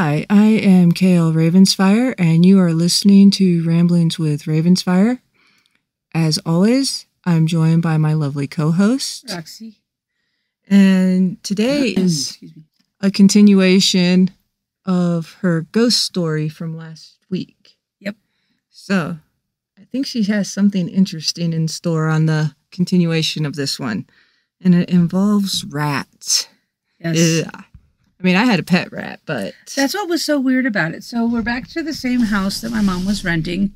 Hi, I am KL Ravensfire, and you are listening to Ramblings with Ravensfire. As always, I'm joined by my lovely co-host, Roxy. And today is a continuation of her ghost story from last week. Yep. So, I think she has something interesting in store on the continuation of this one, and it involves rats. Yes. I mean, I had a pet rat, but... That's what was so weird about it. So we're back to the same house that my mom was renting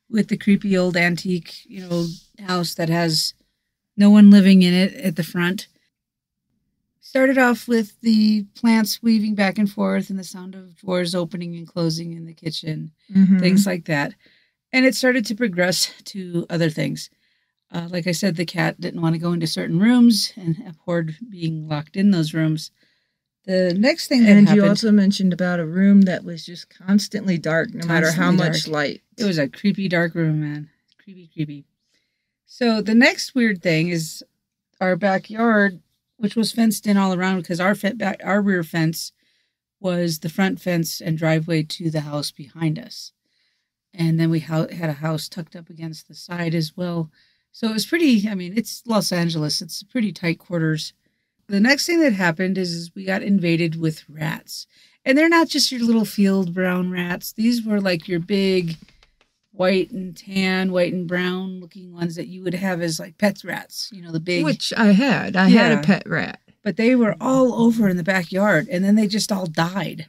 with the creepy old antique, house that has no one living in it at the front. Started off with the plants weaving back and forth and the sound of drawers opening and closing in the kitchen, things like that. And it started to progress to other things. Like I said, the cat didn't want to go into certain rooms and abhorred being locked in those rooms. The next thing that happened... And you also mentioned about a room that was just constantly dark, no matter how much light. It was a creepy, dark room, man. Creepy. So the next weird thing is our backyard, which was fenced in all around because our rear fence was the front fence and driveway to the house behind us. And then we had a house tucked up against the side as well. So it was pretty, it's Los Angeles. It's pretty tight quarters. The next thing that happened is we got invaded with rats. And they're not just your little field brown rats. These were like your big white and tan, white and brown looking ones that you would have as like pet rats. The big... Which I had. I had a pet rat. But they were all over in the backyard. And then they just all died.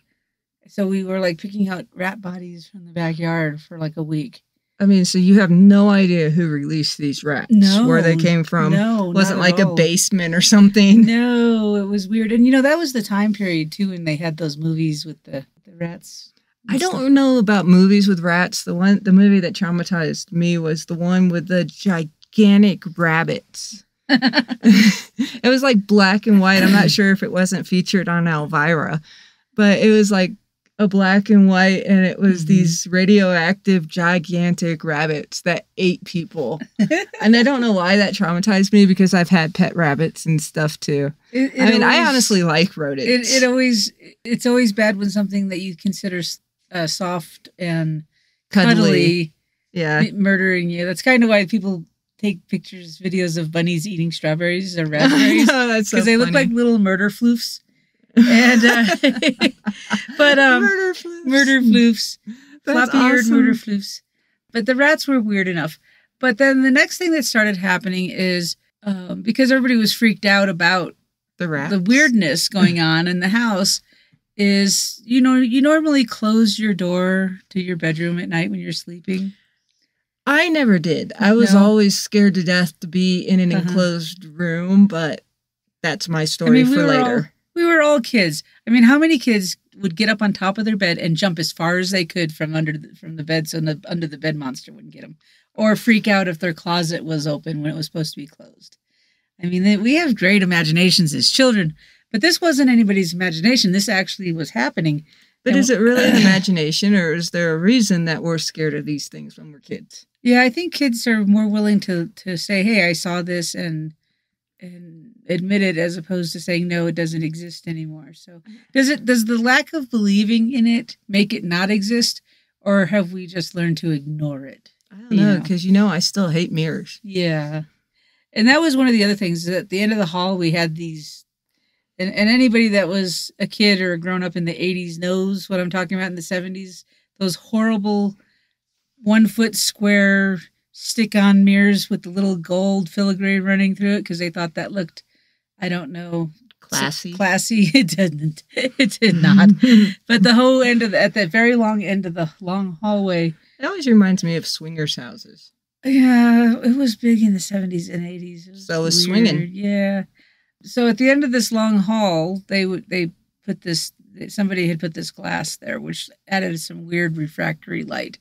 So we were like picking out rat bodies from the backyard for like a week. So you have no idea who released these rats? No. Where they came from? No, wasn't like a basement or something? No, it was weird. And, that was the time period, too, when they had those movies with the rats. I don't know about movies with rats. The movie that traumatized me was the one with the gigantic rabbits. It was like black and white. I'm not sure if it wasn't featured on Elvira, but it was like a black and white, and it was these radioactive gigantic rabbits that ate people. And I don't know why that traumatized me, because I've had pet rabbits and stuff too. I honestly like rodents. It's always bad when something that you consider soft and cuddly murdering you. That's kind of why people take pictures, videos of bunnies eating strawberries or raspberries. Because they look like little murder floofs. And but murder floofs, floppy-eared awesome. Murder floofs. But the rats were weird enough. But then the next thing that started happening is because everybody was freaked out about the rats, the weirdness going on in the house, is you normally close your door to your bedroom at night when you're sleeping. I never did. I was always scared to death to be in an enclosed room, but that's my story for later. We were all kids. How many kids would get up on top of their bed and jump as far as they could from the bed so under the bed monster wouldn't get them? Or freak out if their closet was open when it was supposed to be closed? We have great imaginations as children, but this wasn't anybody's imagination. This actually was happening. But is it really an imagination, or is there a reason that we're scared of these things when we're kids? Yeah, I think kids are more willing to say, hey, I saw this and admit it, as opposed to saying no, it doesn't exist anymore. So does the lack of believing in it make it not exist, or have we just learned to ignore it? I don't know, because I still hate mirrors. Yeah. And that was one of the other things. At the end of the hall, we had these, and anybody that was a kid or grown up in the 80s knows what I'm talking about in the 70s, those horrible 1 foot square stick-on mirrors with the little gold filigree running through it, because they thought that looked, I don't know, classy. It didn't. It did not. But the whole end at the very long end of the long hallway. It always reminds me of swingers' houses. Yeah, it was big in the 70s and 80s. It was swinging. Yeah. So at the end of this long hall, somebody had put this glass there, which added some weird refractory light.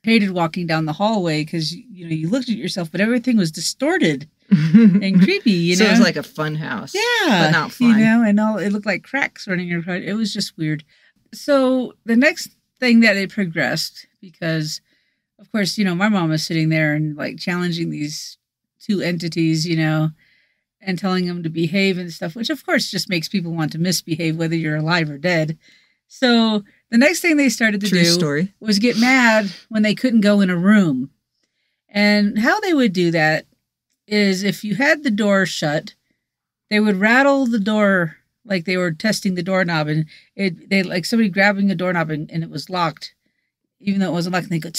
Hated walking down the hallway because you looked at yourself, but everything was distorted and creepy. So it was like a fun house. Yeah, but not fun. And it looked like cracks running around. It was just weird. So the next thing that it progressed, because of course my mom was sitting there and like challenging these two entities, and telling them to behave and stuff, which of course just makes people want to misbehave, whether you're alive or dead. So The next thing they started to True do story. was get mad when they couldn't go in a room. And how they would do that is if you had the door shut, they would rattle the door like they were testing the doorknob, and they like somebody grabbing a doorknob and it was locked, even though it wasn't locked. And they go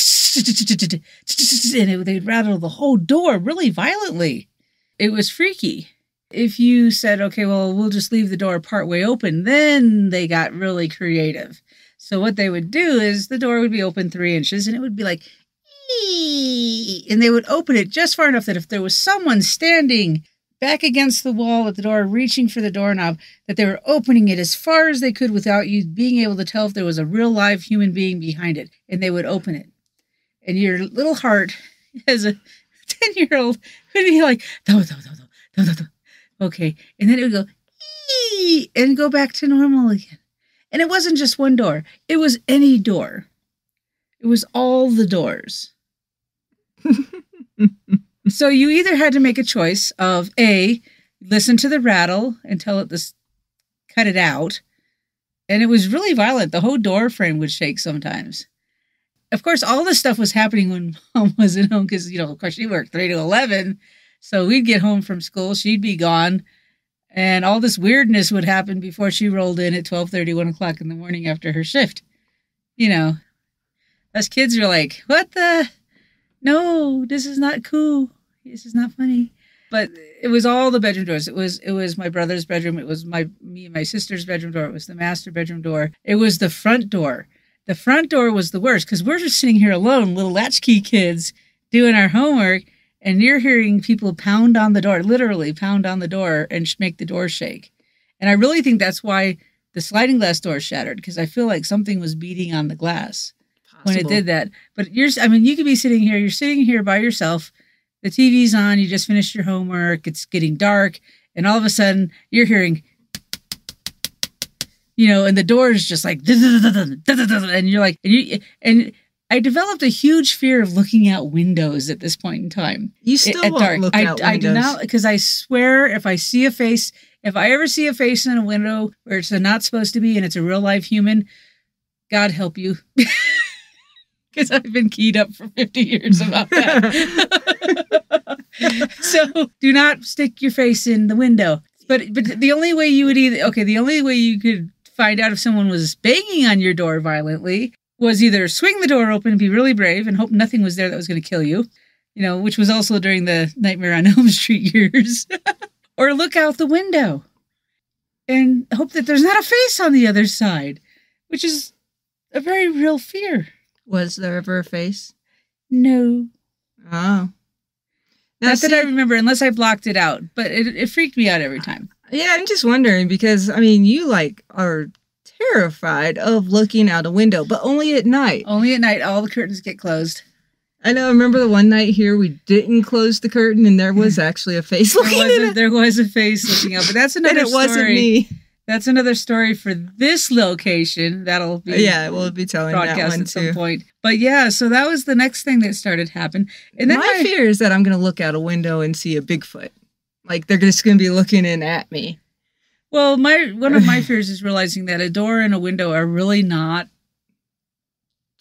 and they'd rattle the whole door really violently. It was freaky. If you said, okay, well, we'll just leave the door partway open, then they got really creative. So what they would do is the door would be open 3 inches and it would be like, ee! And they would open it just far enough that if there was someone standing back against the wall at the door, reaching for the doorknob, that they were opening it as far as they could without you being able to tell if there was a real live human being behind it. And they would open it. And your little heart as a 10-year-old would be like, no. Okay. And then it would go, ee! And go back to normal again. And it wasn't just one door. It was any door. It was all the doors. So you either had to make a choice of A, listen to the rattle and tell it to cut it out. And it was really violent. The whole door frame would shake sometimes. Of course, all this stuff was happening when Mom wasn't home because, of course, she worked 3 to 11. So we'd get home from school. She'd be gone. And all this weirdness would happen before she rolled in at 12:30, 1 o'clock in the morning after her shift. Us kids were like, what the? No, this is not cool. This is not funny. But it was all the bedroom doors. It was my brother's bedroom. It was me and my sister's bedroom door. It was the master bedroom door. It was the front door. The front door was the worst because we're just sitting here alone, little latchkey kids doing our homework, and you're hearing people pound on the door, literally pound on the door and make the door shake. And I really think that's why the sliding glass door shattered, because I feel like something was beating on the glass when it did that. But you could be sitting here, you're sitting here by yourself, the TV's on, you just finished your homework, it's getting dark, and all of a sudden you're hearing, and the door is just like, and you're like, and I developed a huge fear of looking out windows at this point in time. You still won't look out windows. I do not, because I swear if I ever see a face in a window where it's not supposed to be and it's a real live human, God help you. Because I've been keyed up for 50 years about that. So do not stick your face in the window. But the only way you would the only way you could find out if someone was banging on your door violently was either swing the door open and be really brave and hope nothing was there that was going to kill you, which was also during the Nightmare on Elm Street years, or look out the window and hope that there's not a face on the other side, which is a very real fear. Was there ever a face? No. Oh. Not that I remember, unless I blocked it out, but it freaked me out every time. Yeah, I'm just wondering because, you are terrified of looking out a window, but only at night. Only at night. All the curtains get closed. I know. I remember the one night here we didn't close the curtain and there was actually a face looking at it. There was a face looking out, but that's another story. And it wasn't me. That's another story for this location. That'll be we'll be telling that one at some point. But yeah, so that was the next thing that started happening. And then my fear is that I'm going to look out a window and see a Bigfoot. Like they're just going to be looking in at me. Well, one of my fears is realizing that a door and a window are really not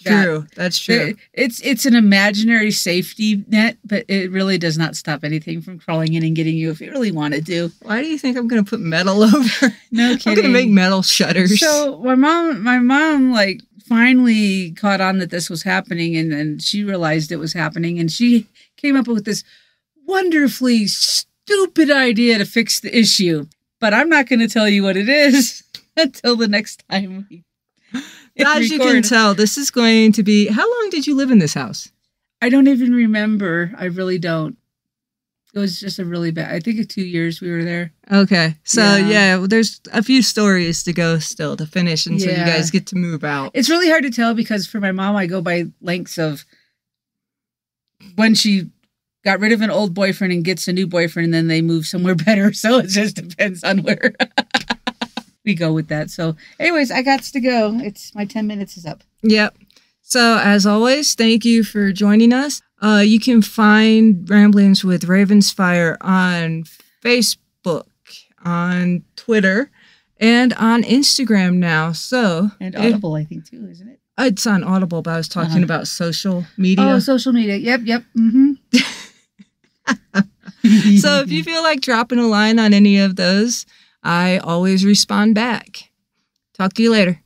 true. That's true. It's an imaginary safety net, but it really does not stop anything from crawling in and getting you if you really wanted to. Why do you think I'm going to put metal over? No kidding. I'm going to make metal shutters. So my mom finally caught on that this was happening, and then she realized it was happening, and she came up with this wonderfully stupid idea to fix the issue. But I'm not going to tell you what it is until the next time we As you can tell, this is going to be... How long did you live in this house? I don't even remember. I really don't. It was just a really bad... I think 2 years we were there. Okay. So, there's a few stories to go still to finish until you guys get to move out. It's really hard to tell because for my mom, I go by lengths of when she got rid of an old boyfriend and gets a new boyfriend and then they move somewhere better. So it just depends on where... we go with that. So anyways, I got to go. My 10 minutes is up. Yep. So as always, thank you for joining us. You can find Ramblings with Ravensfire on Facebook, on Twitter, and on Instagram now. So And Audible, I think, too, isn't it? It's on Audible, but I was talking about social media. Oh, social media. Yep. Mm-hmm. So if you feel like dropping a line on any of those, I always respond back. Talk to you later.